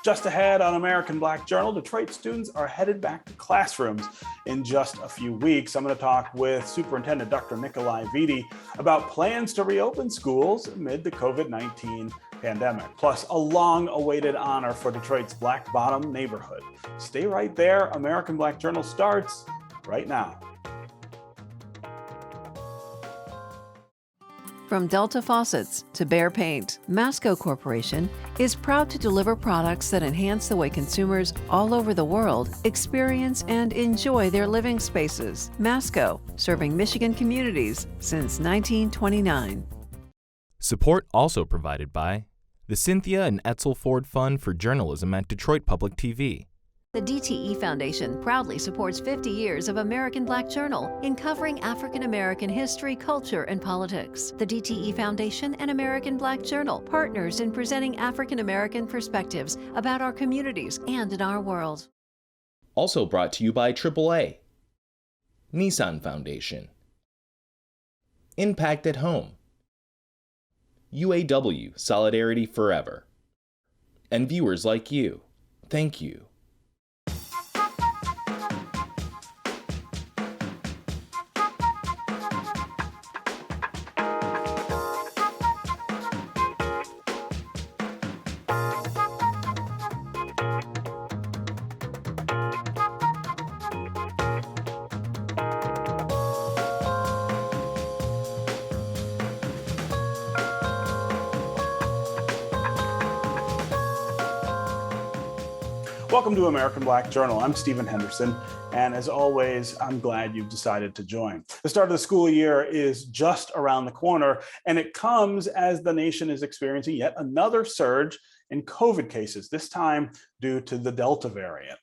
Just ahead on American Black Journal, Detroit students are headed back to classrooms in just a few weeks. I'm going to talk with Superintendent Dr. Nikolai Vitti about plans to reopen schools amid the COVID-19 pandemic, plus a long-awaited honor for Detroit's Black Bottom neighborhood. Stay right there. American Black Journal starts right now. From Delta Faucets to Behr Paint, Masco Corporation is proud to deliver products that enhance the way consumers all over the world experience and enjoy their living spaces. Masco, serving Michigan communities since 1929. Support also provided by the Cynthia and Etzel Ford Fund for Journalism at Detroit Public TV. The DTE Foundation proudly supports 50 years of American Black Journal in covering African American history, culture, and politics. The DTE Foundation and American Black Journal, partners in presenting African American perspectives about our communities and in our world. Also brought to you by AAA, Nissan Foundation, Impact at Home, UAW Solidarity Forever, and viewers like you. Thank you. Welcome to American Black Journal. I'm Stephen Henderson, and as always, I'm glad you've decided to join. The start of the school year is just around the corner, and it comes as the nation is experiencing yet another surge in COVID cases, this time due to the Delta variant.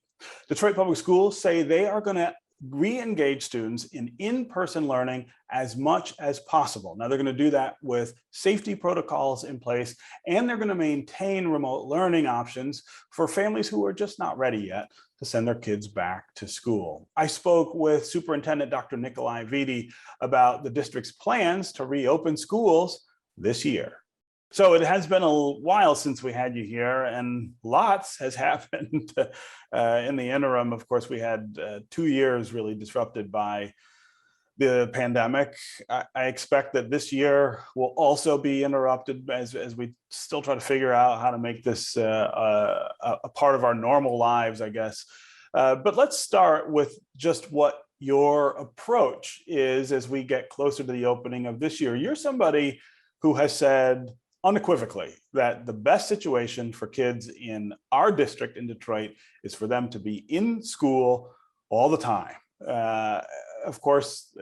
Detroit Public Schools say they are going to re-engage students in-person learning as much as possible. Now, they're going to do that with safety protocols in place, and they're going to maintain remote learning options for families who are just not ready yet to send their kids back to school. I spoke with Superintendent Dr. Nikolai Vitti about the district's plans to reopen schools this year. So it has been a while since we had you here, and lots has happened in the interim. Of course, we had 2 years really disrupted by the pandemic. I expect that this year will also be interrupted as we still try to figure out how to make this a part of our normal lives, I guess. But let's start with just what your approach is as we get closer to the opening of this year. You're somebody who has said unequivocally that the best situation for kids in our district in Detroit is for them to be in school all the time. Of course,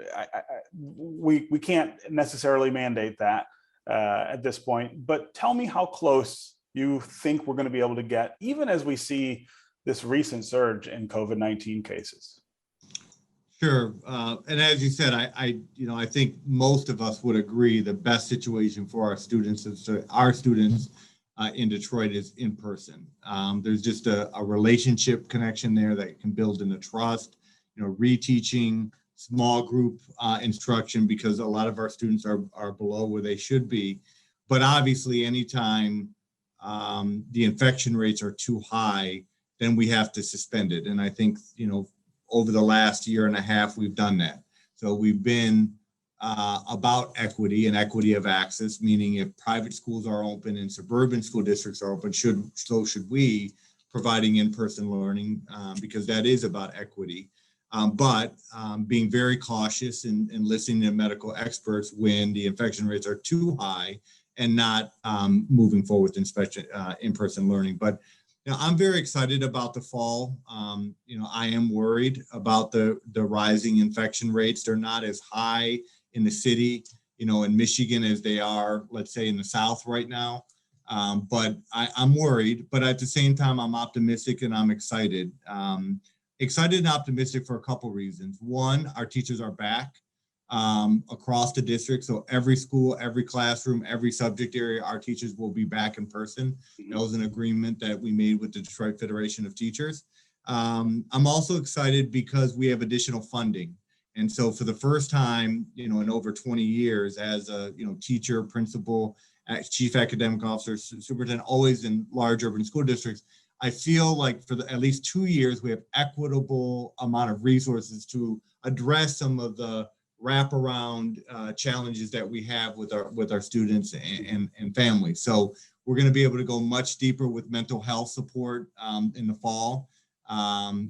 we can't necessarily mandate that at this point, but tell me how close you think we're going to be able to get, even as we see this recent surge in COVID-19 cases. Sure, and as you said, I think most of us would agree the best situation for our students in Detroit is in person. There's just a relationship connection there that can build into trust. Reteaching, small group instruction, because a lot of our students are below where they should be. But obviously, anytime the infection rates are too high, then we have to suspend it. And I think over the last year and a half, we've done that. So we've been about equity and equity of access, meaning if private schools are open and suburban school districts are open, so should we, providing in-person learning, because that is about equity. But being very cautious and listening to medical experts when the infection rates are too high, and not moving forward with in-person learning. But I'm very excited about the fall. I am worried about the rising infection rates. They're not as high in the city, in Michigan as they are, let's say, in the South right now. But I'm worried. But at the same time, I'm optimistic and I'm excited. Excited and optimistic for a couple reasons. One, our teachers are back across the district. So every school, every classroom, every subject area, our teachers will be back in person. That was an agreement that we made with the Detroit Federation of Teachers. I'm also excited because we have additional funding. And so for the first time, in over 20 years, as a teacher, principal, chief academic officer, superintendent, always in large urban school districts. I feel like for at least 2 years, we have equitable amount of resources to address some of the wraparound challenges that we have with our students and families. So we're going to be able to go much deeper with mental health support in the fall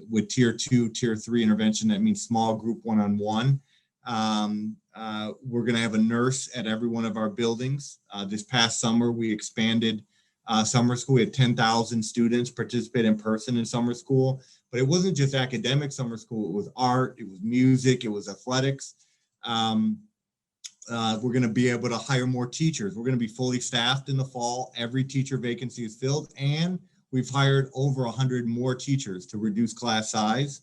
with tier 2, tier 3 intervention. That means small group one-on-one. We're going to have a nurse at every one of our buildings. This past summer, we expanded summer school. We had 10,000 students participate in person in summer school, but it wasn't just academic summer school. It was art, it was music, it was athletics. We're going to be able to hire more teachers. We're going to be fully staffed in the fall. Every teacher vacancy is filled, and we've hired over 100 more teachers to reduce class size.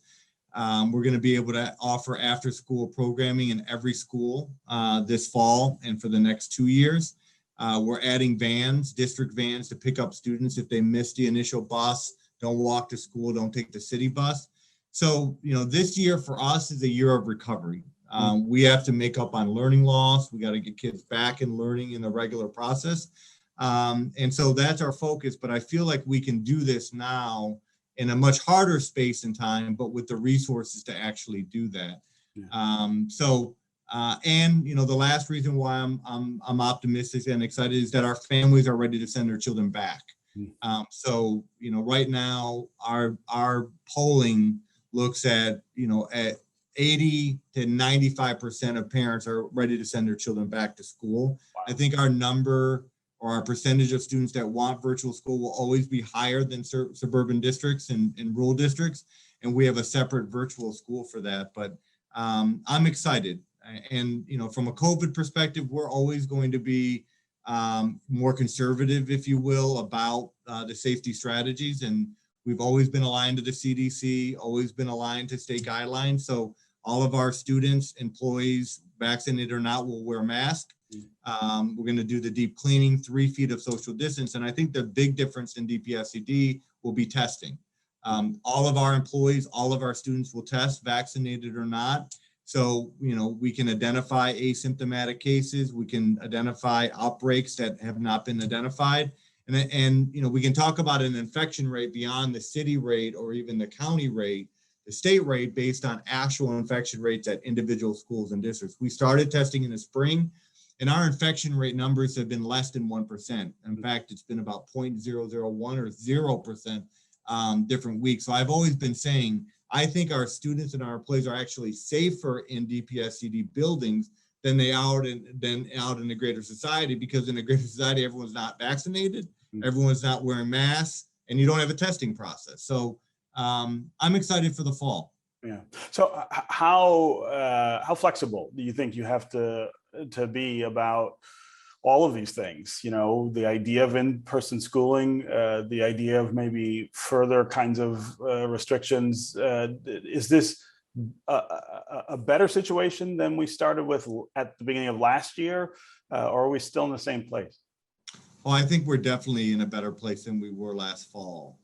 We're going to be able to offer after-school programming in every school this fall and for the next 2 years. We're adding vans, district vans, to pick up students if they missed the initial bus, don't walk to school, don't take the city bus. So, this year for us is a year of recovery. We have to make up on learning loss. We got to get kids back in learning in the regular process. And so that's our focus. But I feel like we can do this now in a much harder space and time, but with the resources to actually do that. Yeah. And the last reason why I'm optimistic and excited is that our families are ready to send their children back. So right now our polling looks at at 80 to 95% of parents are ready to send their children back to school. Wow. I think our number or our percentage of students that want virtual school will always be higher than suburban districts and rural districts, and we have a separate virtual school for that. But I'm excited. And from a COVID perspective, we're always going to be more conservative, if you will, about the safety strategies. And we've always been aligned to the CDC, always been aligned to state guidelines. So all of our students, employees, vaccinated or not, will wear masks. We're going to do the deep cleaning, 3 feet of social distance. And I think the big difference in DPSCD will be testing. All of our employees, all of our students will test, vaccinated or not. So, we can identify asymptomatic cases. We can identify outbreaks that have not been identified. And we can talk about an infection rate beyond the city rate or even the county rate, the state rate, based on actual infection rates at individual schools and districts. We started testing in the spring, and our infection rate numbers have been less than 1%. In fact, it's been about 0.001 or 0% different weeks. So I've always been saying, I think our students and our employees are actually safer in DPSCD buildings than they are out in the greater society, because in the greater society, everyone's not vaccinated, everyone's not wearing masks, and you don't have a testing process. So I'm excited for the fall. Yeah. So how flexible do you think you have to be about all of these things? The idea of in-person schooling, the idea of maybe further kinds of restrictions. Is this a better situation than we started with at the beginning of last year, or are we still in the same place? Well, I think we're definitely in a better place than we were last fall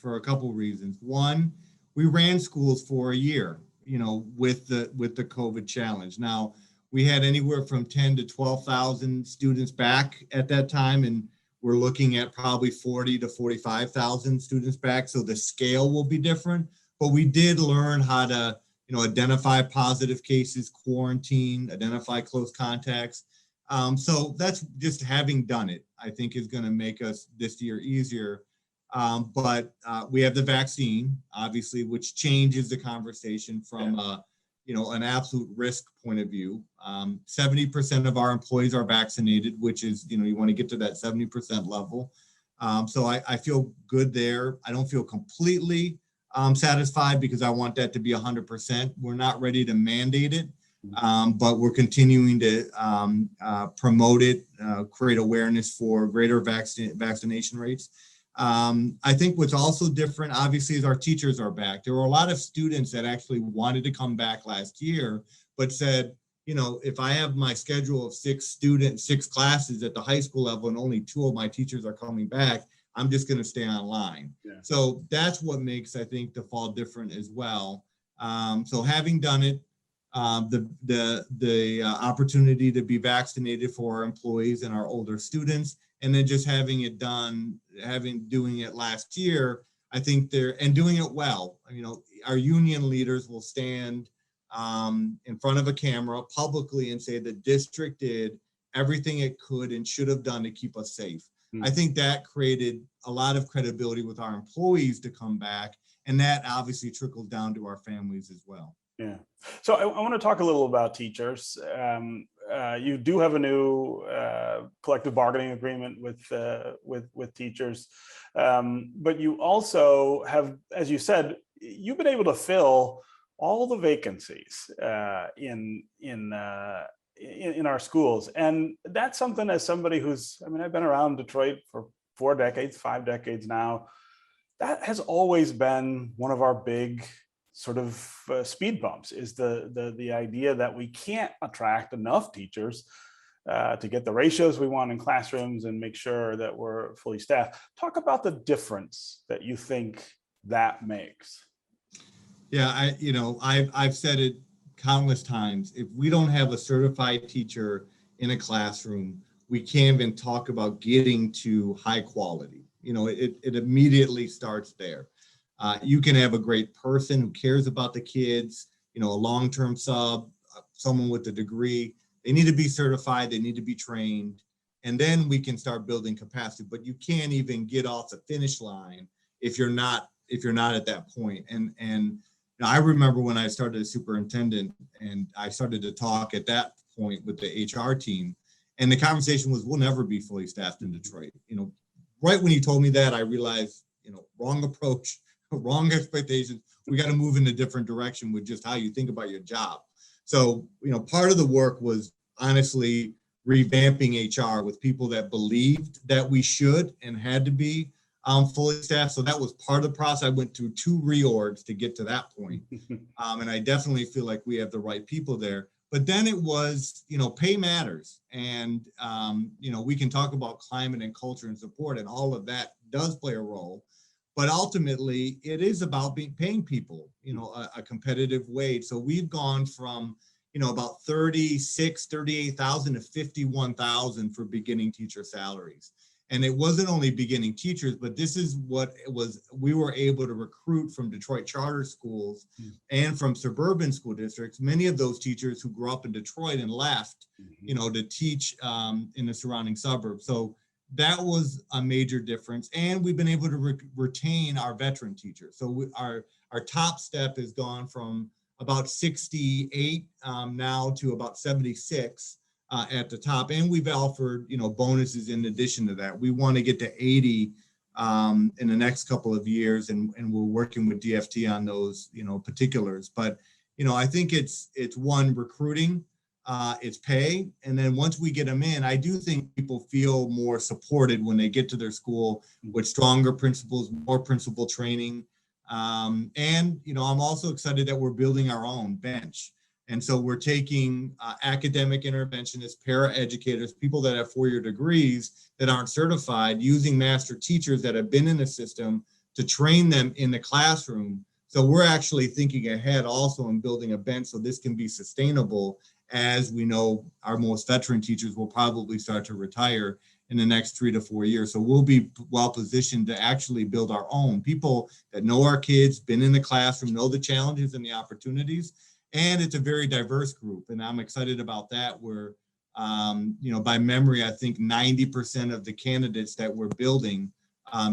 for a couple of reasons. One, we ran schools for a year, with the COVID challenge. Now, we had anywhere from 10 to 12,000 students back at that time, and we're looking at probably 40 to 45,000 students back. So the scale will be different, but we did learn how to, identify positive cases, quarantine, identify close contacts. So that's just having done it, I think, is going to make us this year easier. But we have the vaccine, obviously, which changes the conversation from an absolute risk point of view. 70% of our employees are vaccinated, which is, you want to get to that 70% level. So I feel good there. I don't feel completely satisfied, because I want that to be 100%. We're not ready to mandate it, but we're continuing to promote it, create awareness for greater vaccination rates. I think what's also different, obviously, is our teachers are back. There were a lot of students that actually wanted to come back last year, but said, if I have my schedule of 6 classes at the high school level and only 2 of my teachers are coming back, I'm just going to stay online. Yeah. So that's what makes, I think, the fall different as well. So having done it, the opportunity to be vaccinated for our employees and our older students, and then just having it done, doing it last year, I think doing it well. You know, our union leaders will stand in front of a camera publicly and say the district did everything it could and should have done to keep us safe. I think that created a lot of credibility with our employees to come back, and that obviously trickles down to our families as well. Yeah. So I want to talk a little about teachers. You do have a new collective bargaining agreement with teachers, but you also have, as you said, you've been able to fill all the vacancies in our schools, and that's something, as somebody who's, I mean, I've been around Detroit for 4 decades, 5 decades now. That has always been one of our big sort of speed bumps, is the idea that we can't attract enough teachers to get the ratios we want in classrooms and make sure that we're fully staffed. Talk about the difference that you think that makes. Yeah, I've said it countless times. If we don't have a certified teacher in a classroom, we can't even talk about getting to high quality. You know, it immediately starts there. You can have a great person who cares about the kids, you know, a long-term sub, someone with a degree. They need to be certified, they need to be trained, and then we can start building capacity. But you can't even get off the finish line if you're not at that point. And I remember when I started as superintendent and I started to talk at that point with the HR team, and the conversation was, we'll never be fully staffed in Detroit. You know, right when he told me that, I realized, you know, wrong approach, wrong expectations. We got to move in a different direction with just how you think about your job. So, you know, part of the work was honestly revamping HR with people that believed that we should and had to be fully staffed. So that was part of the process. I went through 2 reorgs to get to that point. And I definitely feel like we have the right people there. But then it was, you know, pay matters. And, you know, we can talk about climate and culture and support, and all of that does play a role. But ultimately, it is about paying people, you know, a competitive wage. So we've gone from, you know, about 38,000 to 51,000 for beginning teacher salaries. And it wasn't only beginning teachers, but this is what it was. We were able to recruit from Detroit charter schools and from suburban school districts, many of those teachers who grew up in Detroit and left, you know, to teach in the surrounding suburbs. So that was a major difference. And we've been able to retain our veteran teachers. So our top step has gone from about 68 now to about 76. At the top, and we've offered, you know, bonuses in addition to that. We want to get to 80 in the next couple of years, and we're working with DFT on those, you know, particulars. But, you know, I think it's one, recruiting, it's pay, and then once we get them in, I do think people feel more supported when they get to their school with stronger principals, more principal training, and, you know, I'm also excited that we're building our own bench. And so we're taking academic interventionists, paraeducators, people that have 4-year degrees that aren't certified, using master teachers that have been in the system to train them in the classroom. So we're actually thinking ahead also in building a bench so this can be sustainable, as we know our most veteran teachers will probably start to retire in the next 3 to 4 years. So we'll be well positioned to actually build our own people that know our kids, been in the classroom, know the challenges and the opportunities. And it's a very diverse group, and I'm excited about that. Where, you know, by memory, I think 90% of the candidates that we're building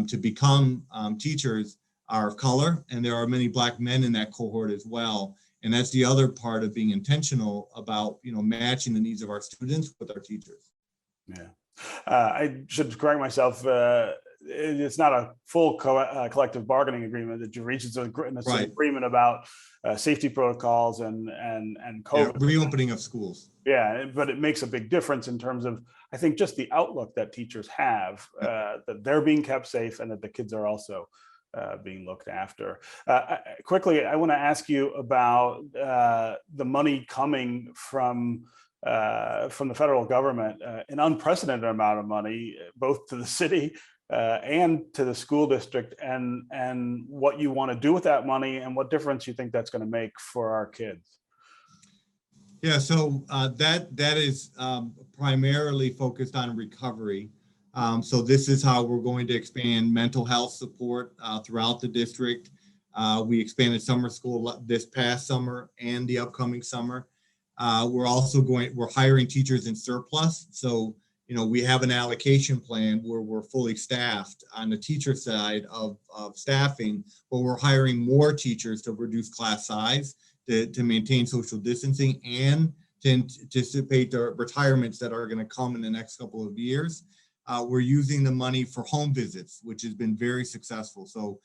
to become teachers are of color, and there are many Black men in that cohort as well. And that's the other part of being intentional about, you know, matching the needs of our students with our teachers. Yeah, I should correct myself. It's not a full collective bargaining agreement that you reach. It's an agreement about safety protocols and COVID. Yeah, reopening of schools. Yeah, but it makes a big difference in terms of, I think, just the outlook that teachers have, that they're being kept safe and that the kids are also being looked after. Quickly, I want to ask you about the money coming from the federal government, an unprecedented amount of money, both to the city and to the school district, and what you want to do with that money and what difference you think that's going to make for our kids. Yeah, so that is primarily focused on recovery. So this is how we're going to expand mental health support throughout the district. We expanded summer school this past summer and the upcoming summer. We're hiring teachers in surplus. So, we have an allocation plan where we're fully staffed on the teacher side of staffing, but we're hiring more teachers to reduce class size, to maintain social distancing, and to anticipate the retirements that are going to come in the next couple of years. We're using the money for home visits, which has been very successful. So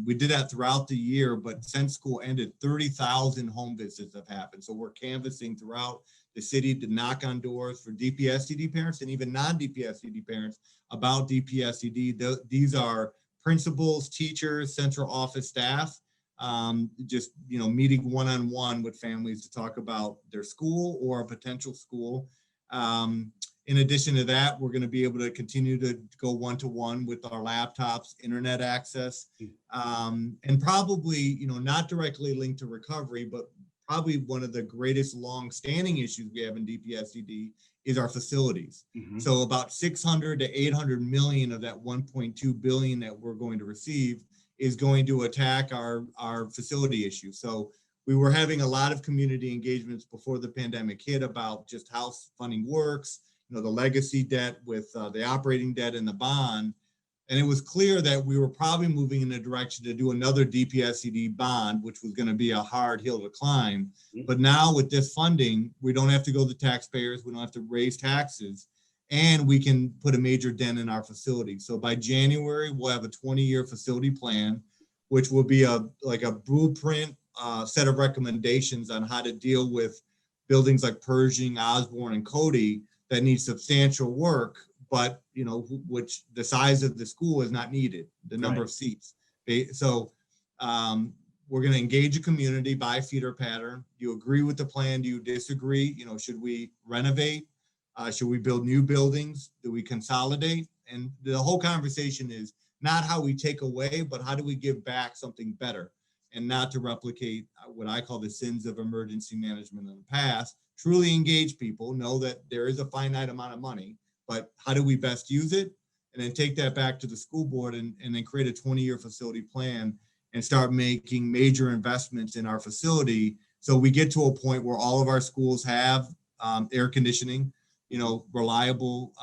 we did that throughout the year, but since school ended, 30,000 home visits have happened. So we're canvassing throughout the city to knock on doors for DPSCD parents and even non-DPSCD parents about DPSCD. These are principals, teachers, central office staff, just meeting one-on-one with families to talk about their school or a potential school. In addition to that, we're going to be able to continue to go one-to-one with our laptops, internet access, and probably, not directly linked to recovery, but probably one of the greatest long-standing issues we have in DPSCD is our facilities. Mm-hmm. So about 600 to 800 million of that 1.2 billion that we're going to receive is going to attack our facility issue. So we were having a lot of community engagements before the pandemic hit about just how funding works, the legacy debt with the operating debt and the bond. And it was clear that we were probably moving in a direction to do another DPSCD bond, which was going to be a hard hill to climb. But now with this funding, we don't have to go to taxpayers. We don't have to raise taxes, and we can put a major dent in our facility. So by January, we'll have a 20-year facility plan, which will be a blueprint set of recommendations on how to deal with buildings like Pershing, Osborne, and Cody that need substantial work, but which the size of the school is not needed, the number of seats. So we're going to engage a community by feeder pattern. Do you agree with the plan? Do you disagree? Should we renovate? Should we build new buildings? Do we consolidate? And the whole conversation is not how we take away, but how do we give back something better, and not to replicate what I call the sins of emergency management in the past. Truly engage people, know that there is a finite amount of money, but how do we best use it? And then take that back to the school board and then create a 20-year facility plan and start making major investments in our facility so we get to a point where all of our schools have air conditioning, reliable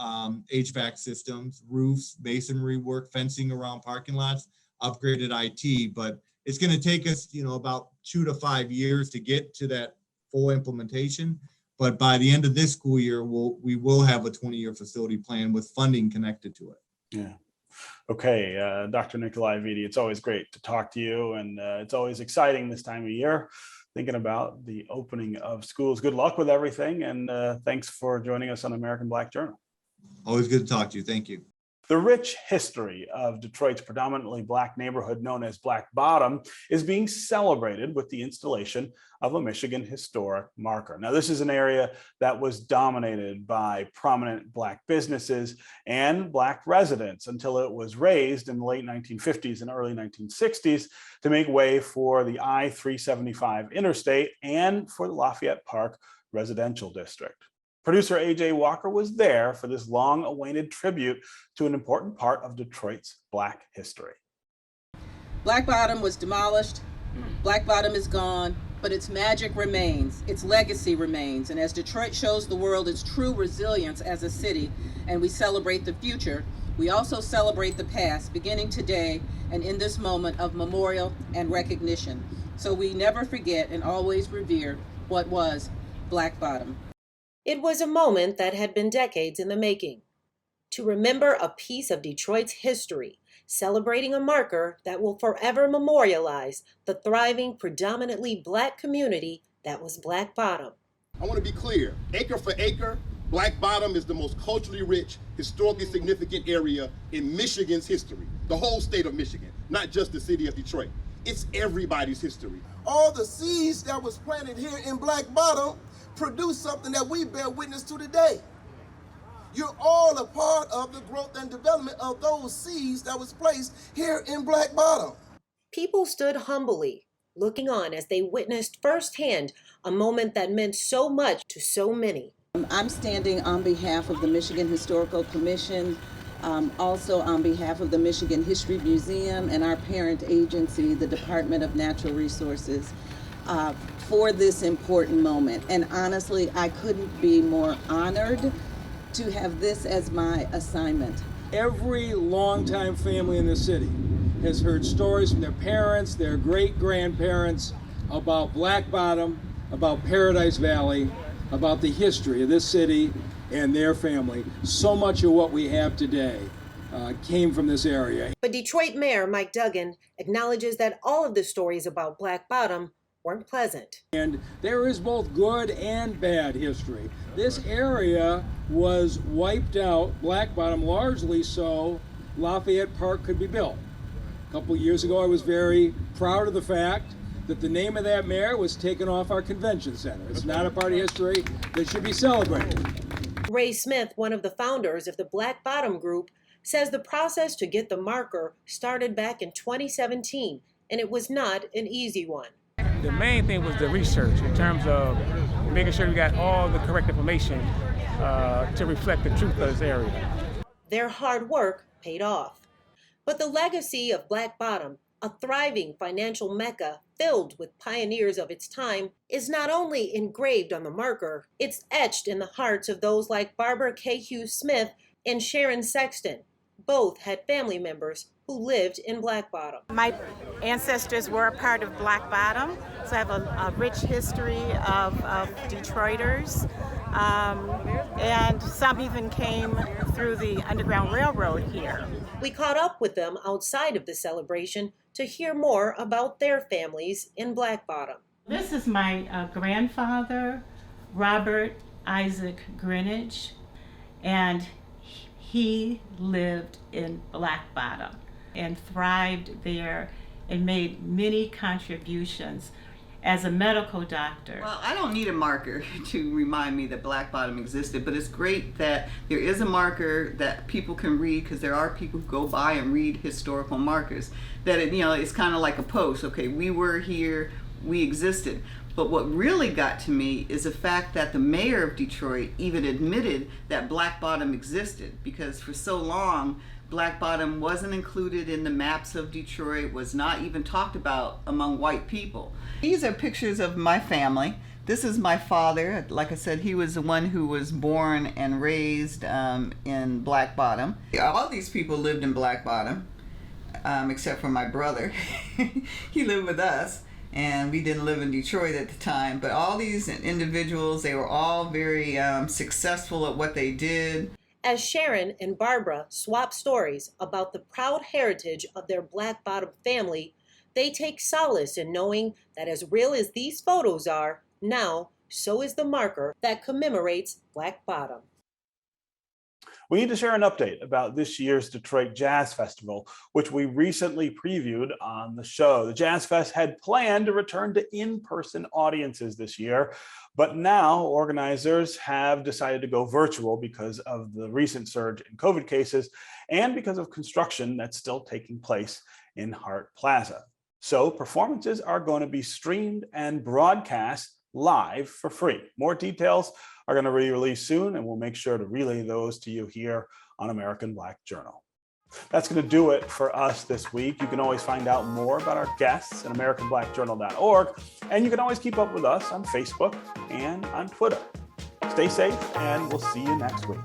HVAC systems, roofs, masonry work, fencing around parking lots, upgraded IT. But it's going to take us, about 2 to 5 years to get to that full implementation. But by the end of this school year, we will have a 20-year facility plan with funding connected to it. Yeah. Okay, Dr. Nikolai Vitti, it's always great to talk to you, and it's always exciting this time of year, thinking about the opening of schools. Good luck with everything, and thanks for joining us on American Black Journal. Always good to talk to you. Thank you. The rich history of Detroit's predominantly Black neighborhood known as Black Bottom is being celebrated with the installation of a Michigan historic marker. Now, this is an area that was dominated by prominent Black businesses and Black residents until it was raised in the late 1950s and early 1960s to make way for the I-375 interstate and for the Lafayette Park residential district. Producer AJ Walker was there for this long-awaited tribute to an important part of Detroit's Black history. Black Bottom was demolished. Black Bottom is gone, but its magic remains, its legacy remains. And as Detroit shows the world its true resilience as a city, and we celebrate the future, we also celebrate the past, beginning today and in this moment of memorial and recognition. So we never forget and always revere what was Black Bottom. It was a moment that had been decades in the making. To remember a piece of Detroit's history, celebrating a marker that will forever memorialize the thriving, predominantly Black community that was Black Bottom. I want to be clear, acre for acre, Black Bottom is the most culturally rich, historically significant area in Michigan's history, the whole state of Michigan, not just the city of Detroit. It's everybody's history. All the seeds that was planted here in Black Bottom produce something that we bear witness to today. You're all a part of the growth and development of those seeds that was placed here in Black Bottom. People stood humbly, looking on as they witnessed firsthand a moment that meant so much to so many. I'm standing on behalf of the Michigan Historical Commission, also on behalf of the Michigan History Museum and our parent agency, the Department of Natural Resources, for this important moment. And honestly, I couldn't be more honored to have this as my assignment. Every longtime family in the city has heard stories from their parents, their great-grandparents about Black Bottom, about Paradise Valley, about the history of this city and their family. So much of what we have today came from this area. But Detroit Mayor Mike Duggan acknowledges that all of the stories about Black Bottom weren't pleasant. And there is both good and bad history. This area was wiped out, Black Bottom, largely so Lafayette Park could be built. A couple of years ago, I was very proud of the fact that the name of that mayor was taken off our convention center. It's not a part of history that should be celebrated. Ray Smith, one of the founders of the Black Bottom Group, says the process to get the marker started back in 2017, and it was not an easy one. The main thing was the research in terms of making sure we got all the correct information to reflect the truth of this area. Their hard work paid off. But the legacy of Black Bottom, a thriving financial mecca filled with pioneers of its time, is not only engraved on the marker, it's etched in the hearts of those like Barbara K. Hughes Smith and Sharon Sexton. Both had family members who lived in Black Bottom. My ancestors were a part of Black Bottom, so I have a rich history of Detroiters. And some even came through the Underground Railroad here. We caught up with them outside of the celebration to hear more about their families in Black Bottom. This is my grandfather, Robert Isaac Greenidge, and he lived in Black Bottom and thrived there and made many contributions as a medical doctor. Well, I don't need a marker to remind me that Black Bottom existed, but it's great that there is a marker that people can read, because there are people who go by and read historical markers. That it's kind of like a post. Okay, we were here, we existed. But what really got to me is the fact that the mayor of Detroit even admitted that Black Bottom existed, because for so long, Black Bottom wasn't included in the maps of Detroit, was not even talked about among white people. These are pictures of my family. This is my father. Like I said, he was the one who was born and raised in Black Bottom. All these people lived in Black Bottom, except for my brother. He lived with us, and we didn't live in Detroit at the time. But all these individuals, they were all very successful at what they did. As Sharon and Barbara swap stories about the proud heritage of their Black Bottom family, they take solace in knowing that as real as these photos are, now so is the marker that commemorates Black Bottom. We need to share an update about this year's Detroit Jazz Festival, which we recently previewed on the show. The Jazz Fest had planned to return to in-person audiences this year, but now organizers have decided to go virtual because of the recent surge in COVID cases and because of construction that's still taking place in Hart Plaza. So performances are going to be streamed and broadcast live for free. More details are going to be released soon, and we'll make sure to relay those to you here on American Black Journal. That's going to do it for us this week. You can always find out more about our guests at AmericanBlackJournal.org, and you can always keep up with us on Facebook and on Twitter. Stay safe, and we'll see you next week.